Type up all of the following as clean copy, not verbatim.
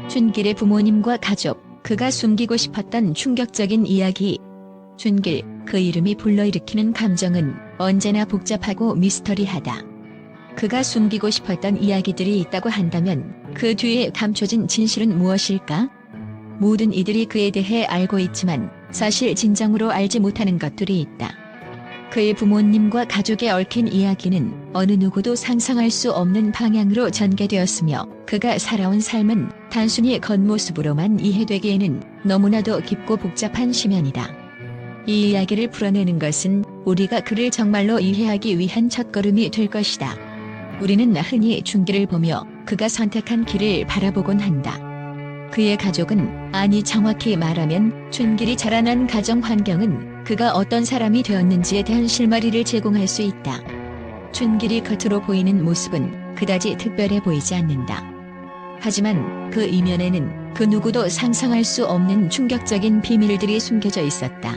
춘길의 부모님과 가족, 그가 숨기고 싶었던 충격적인 이야기. 춘길, 그 이름이 불러일으키는 감정은 언제나 복잡하고 미스터리하다. 그가 숨기고 싶었던 이야기들이 있다고 한다면 그 뒤에 감춰진 진실은 무엇일까? 모든 이들이 그에 대해 알고 있지만 사실 진정으로 알지 못하는 것들이 있다. 그의 부모님과 가족에 얽힌 이야기는 어느 누구도 상상할 수 없는 방향으로 전개되었으며 그가 살아온 삶은 단순히 겉모습으로만 이해되기에는 너무나도 깊고 복잡한 심연이다. 이 이야기를 풀어내는 것은 우리가 그를 정말로 이해하기 위한 첫걸음이 될 것이다. 우리는 흔히 춘길을 보며 그가 선택한 길을 바라보곤 한다. 그의 가족은, 아니 정확히 말하면 춘길이 자라난 가정 환경은 그가 어떤 사람이 되었는지에 대한 실마리를 제공할 수 있다. 춘길이 겉으로 보이는 모습은 그다지 특별해 보이지 않는다. 하지만 그 이면에는 그 누구도 상상할 수 없는 충격적인 비밀들이 숨겨져 있었다.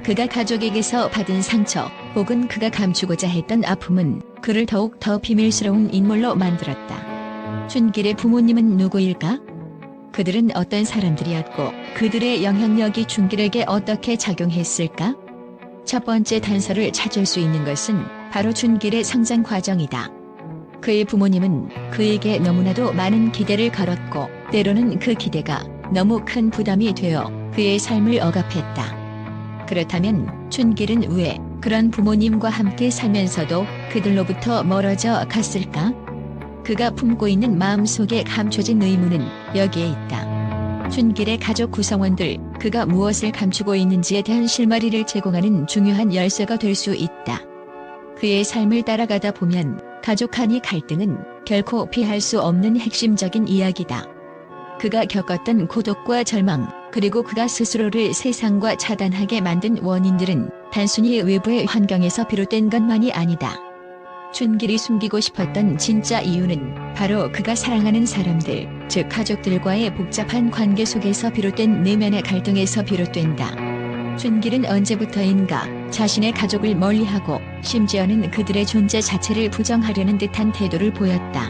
그가 가족에게서 받은 상처, 혹은 그가 감추고자 했던 아픔은 그를 더욱 더 비밀스러운 인물로 만들었다. 춘길의 부모님은 누구일까? 그들은 어떤 사람들이었고 그들의 영향력이 춘길에게 어떻게 작용했을까? 첫 번째 단서를 찾을 수 있는 것은 바로 춘길의 성장 과정이다. 그의 부모님은 그에게 너무나도 많은 기대를 걸었고 때로는 그 기대가 너무 큰 부담이 되어 그의 삶을 억압했다. 그렇다면 춘길은 왜 그런 부모님과 함께 살면서도 그들로부터 멀어져 갔을까? 그가 품고 있는 마음속에 감춰진 의문은 여기에 있다. 춘길의 가족 구성원들, 그가 무엇을 감추고 있는지에 대한 실마리를 제공하는 중요한 열쇠가 될 수 있다. 그의 삶을 따라가다 보면 가족 간의 갈등은 결코 피할 수 없는 핵심적인 이야기다. 그가 겪었던 고독과 절망, 그리고 그가 스스로를 세상과 차단하게 만든 원인들은 단순히 외부의 환경에서 비롯된 것만이 아니다. 춘길이 숨기고 싶었던 진짜 이유는 바로 그가 사랑하는 사람들, 즉 가족들과의 복잡한 관계 속에서 비롯된 내면의 갈등에서 비롯된다. 춘길은 언제부터인가 자신의 가족을 멀리하고 심지어는 그들의 존재 자체를 부정하려는 듯한 태도를 보였다.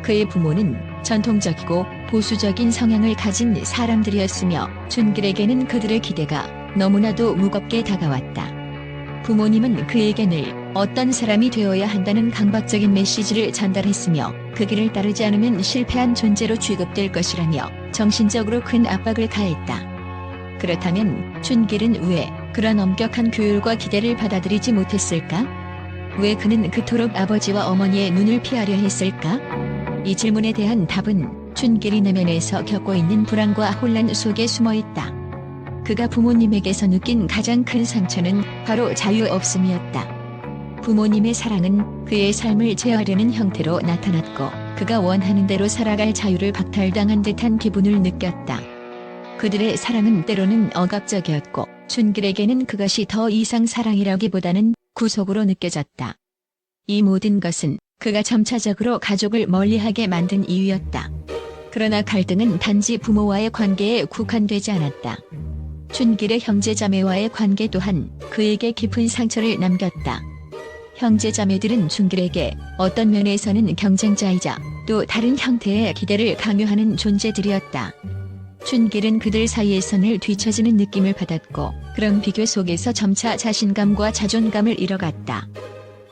그의 부모는 전통적이고 보수적인 성향을 가진 사람들이었으며 춘길에게는 그들의 기대가 너무나도 무겁게 다가왔다. 부모님은 그에게 늘 어떤 사람이 되어야 한다는 강박적인 메시지를 전달했으며 그 길을 따르지 않으면 실패한 존재로 취급될 것이라며 정신적으로 큰 압박을 가했다. 그렇다면 춘길은 왜 그런 엄격한 교육과 기대를 받아들이지 못했을까? 왜 그는 그토록 아버지와 어머니의 눈을 피하려 했을까? 이 질문에 대한 답은 춘길이 내면에서 겪고 있는 불안과 혼란 속에 숨어 있다. 그가 부모님에게서 느낀 가장 큰 상처는 바로 자유 없음이었다. 부모님의 사랑은 그의 삶을 제어하려는 형태로 나타났고 그가 원하는 대로 살아갈 자유를 박탈당한 듯한 기분을 느꼈다. 그들의 사랑은 때로는 억압적이었고 춘길에게는 그것이 더 이상 사랑이라기보다는 구속으로 느껴졌다. 이 모든 것은 그가 점차적으로 가족을 멀리하게 만든 이유였다. 그러나 갈등은 단지 부모와의 관계에 국한되지 않았다. 춘길의 형제자매와의 관계 또한 그에게 깊은 상처를 남겼다. 형제자매들은 춘길에게 어떤 면에서는 경쟁자이자 또 다른 형태의 기대를 강요하는 존재들이었다. 춘길은 그들 사이에서 늘 뒤처지는 느낌을 받았고 그런 비교 속에서 점차 자신감과 자존감을 잃어갔다.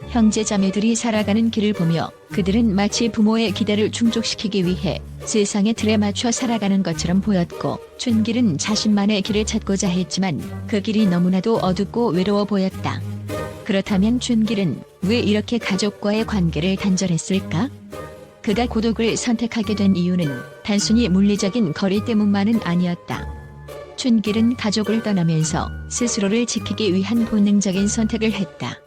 형제자매들이 살아가는 길을 보며 그들은 마치 부모의 기대를 충족시키기 위해 세상의 틀에 맞춰 살아가는 것처럼 보였고 춘길은 자신만의 길을 찾고자 했지만 그 길이 너무나도 어둡고 외로워 보였다. 그렇다면 춘길은 왜 이렇게 가족과의 관계를 단절했을까? 그가 고독을 선택하게 된 이유는 단순히 물리적인 거리 때문만은 아니었다. 춘길은 가족을 떠나면서 스스로를 지키기 위한 본능적인 선택을 했다.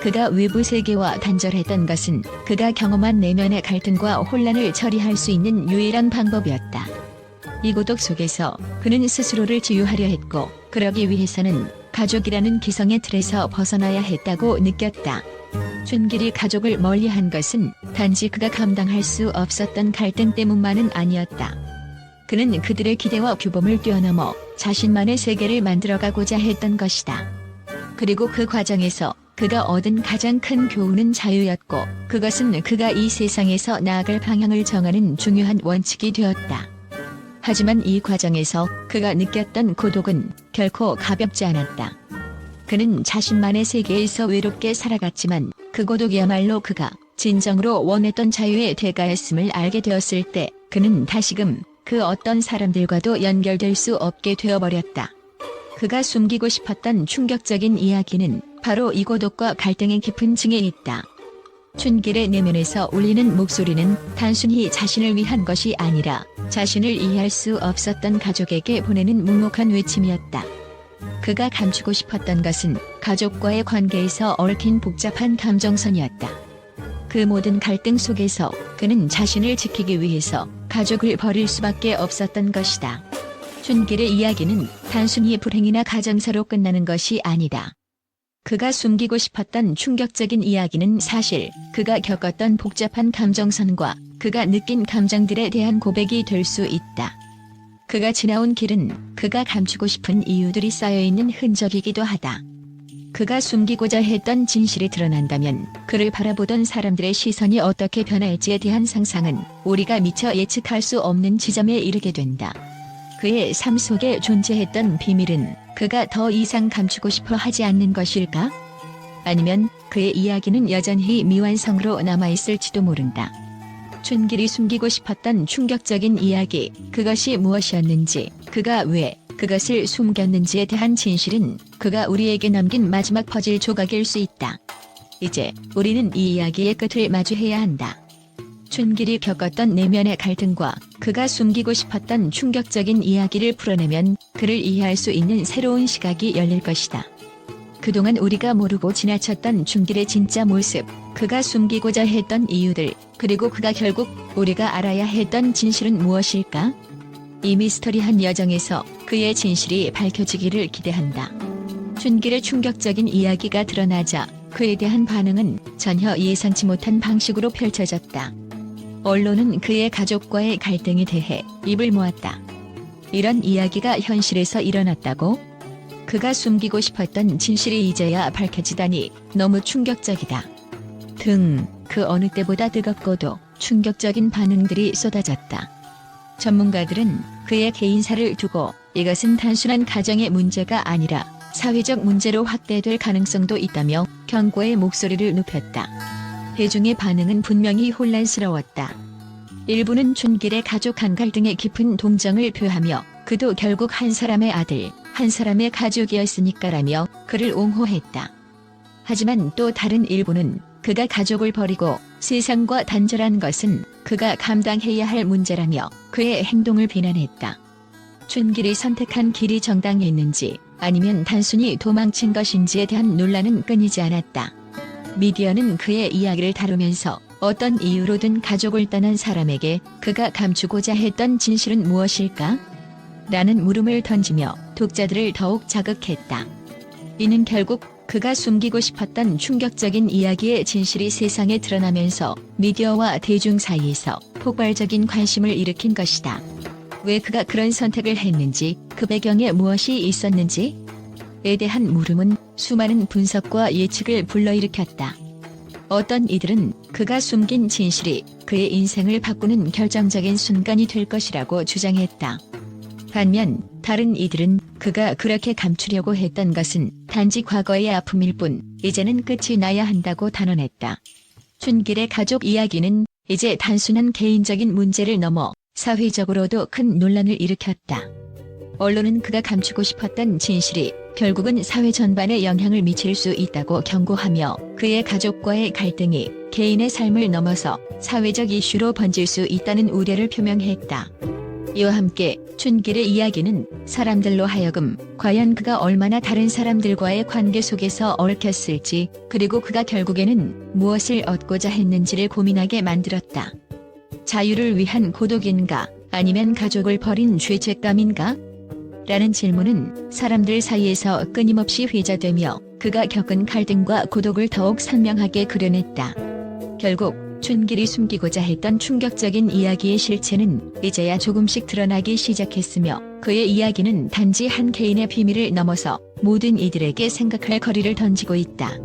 그가 외부 세계와 단절했던 것은 그가 경험한 내면의 갈등과 혼란을 처리할 수 있는 유일한 방법이었다. 이 고독 속에서 그는 스스로를 치유하려 했고 그러기 위해서는 가족이라는 기성의 틀에서 벗어나야 했다고 느꼈다. 춘길이 가족을 멀리한 것은 단지 그가 감당할 수 없었던 갈등 때문만은 아니었다. 그는 그들의 기대와 규범을 뛰어넘어 자신만의 세계를 만들어가고자 했던 것이다. 그리고 그 과정에서 그가 얻은 가장 큰 교훈은 자유였고 그것은 그가 이 세상에서 나아갈 방향을 정하는 중요한 원칙이 되었다. 하지만 이 과정에서 그가 느꼈던 고독은 결코 가볍지 않았다. 그는 자신만의 세계에서 외롭게 살아갔지만 그 고독이야말로 그가 진정으로 원했던 자유의 대가였음을 알게 되었을 때 그는 다시금 그 어떤 사람들과도 연결될 수 없게 되어버렸다. 그가 숨기고 싶었던 충격적인 이야기는 바로 이 고독과 갈등의 깊은 층에 있다. 춘길의 내면에서 울리는 목소리는 단순히 자신을 위한 것이 아니라 자신을 이해할 수 없었던 가족에게 보내는 묵묵한 외침이었다. 그가 감추고 싶었던 것은 가족과의 관계에서 얽힌 복잡한 감정선이었다. 그 모든 갈등 속에서 그는 자신을 지키기 위해서 가족을 버릴 수밖에 없었던 것이다. 춘길의 이야기는 단순히 불행이나 가정사로 끝나는 것이 아니다. 그가 숨기고 싶었던 충격적인 이야기는 사실 그가 겪었던 복잡한 감정선과 그가 느낀 감정들에 대한 고백이 될 수 있다. 그가 지나온 길은 그가 감추고 싶은 이유들이 쌓여있는 흔적이기도 하다. 그가 숨기고자 했던 진실이 드러난다면 그를 바라보던 사람들의 시선이 어떻게 변할지에 대한 상상은 우리가 미처 예측할 수 없는 지점에 이르게 된다. 그의 삶 속에 존재했던 비밀은 그가 더 이상 감추고 싶어 하지 않는 것일까? 아니면 그의 이야기는 여전히 미완성으로 남아있을지도 모른다. 춘길이 숨기고 싶었던 충격적인 이야기, 그것이 무엇이었는지, 그가 왜 그것을 숨겼는지에 대한 진실은 그가 우리에게 남긴 마지막 퍼즐 조각일 수 있다. 이제 우리는 이 이야기의 끝을 마주해야 한다. 춘길이 겪었던 내면의 갈등과 그가 숨기고 싶었던 충격적인 이야기를 풀어내면 그를 이해할 수 있는 새로운 시각이 열릴 것이다. 그동안 우리가 모르고 지나쳤던 춘길의 진짜 모습, 그가 숨기고자 했던 이유들, 그리고 그가 결국 우리가 알아야 했던 진실은 무엇일까? 이 미스터리한 여정에서 그의 진실이 밝혀지기를 기대한다. 춘길의 충격적인 이야기가 드러나자 그에 대한 반응은 전혀 예상치 못한 방식으로 펼쳐졌다. 언론은 그의 가족과의 갈등에 대해 입을 모았다. 이런 이야기가 현실에서 일어났다고? 그가 숨기고 싶었던 진실이 이제야 밝혀지다니 너무 충격적이다. 그 어느 때보다 뜨겁고도 충격적인 반응들이 쏟아졌다. 전문가들은 그의 개인사를 두고 이것은 단순한 가정의 문제가 아니라 사회적 문제로 확대될 가능성도 있다며 경고의 목소리를 높였다. 대중의 반응은 분명히 혼란스러웠다. 일부는 춘길의 가족 간 갈등에 깊은 동정을 표하며 그도 결국 한 사람의 아들, 한 사람의 가족이었으니까라며 그를 옹호했다. 하지만 또 다른 일부는 그가 가족을 버리고 세상과 단절한 것은 그가 감당해야 할 문제라며 그의 행동을 비난했다. 춘길이 선택한 길이 정당했는지 아니면 단순히 도망친 것인지에 대한 논란은 끊이지 않았다. 미디어는 그의 이야기를 다루면서 어떤 이유로든 가족을 떠난 사람에게 그가 감추고자 했던 진실은 무엇일까? 라는 물음을 던지며 독자들을 더욱 자극했다. 이는 결국 그가 숨기고 싶었던 충격적인 이야기의 진실이 세상에 드러나면서 미디어와 대중 사이에서 폭발적인 관심을 일으킨 것이다. 왜 그가 그런 선택을 했는지, 그 배경에 무엇이 있었는지에 대한 물음은 수많은 분석과 예측을 불러일으켰다. 어떤 이들은 그가 숨긴 진실이 그의 인생을 바꾸는 결정적인 순간이 될 것이라고 주장했다. 반면 다른 이들은 그가 그렇게 감추려고 했던 것은 단지 과거의 아픔일 뿐 이제는 끝이 나야 한다고 단언했다. 춘길의 가족 이야기는 이제 단순한 개인적인 문제를 넘어 사회적으로도 큰 논란을 일으켰다. 언론은 그가 감추고 싶었던 진실이 결국은 사회 전반에 영향을 미칠 수 있다고 경고하며 그의 가족과의 갈등이 개인의 삶을 넘어서 사회적 이슈로 번질 수 있다는 우려를 표명했다. 이와 함께 춘길의 이야기는 사람들로 하여금 과연 그가 얼마나 다른 사람들과의 관계 속에서 얽혔을지, 그리고 그가 결국에는 무엇을 얻고자 했는지를 고민하게 만들었다. 자유를 위한 고독인가, 아니면 가족을 버린 죄책감인가? 라는 질문은 사람들 사이에서 끊임없이 회자되며 그가 겪은 갈등과 고독을 더욱 선명하게 그려냈다. 결국 춘길이 숨기고자 했던 충격적인 이야기의 실체는 이제야 조금씩 드러나기 시작했으며 그의 이야기는 단지 한 개인의 비밀을 넘어서 모든 이들에게 생각할 거리를 던지고 있다.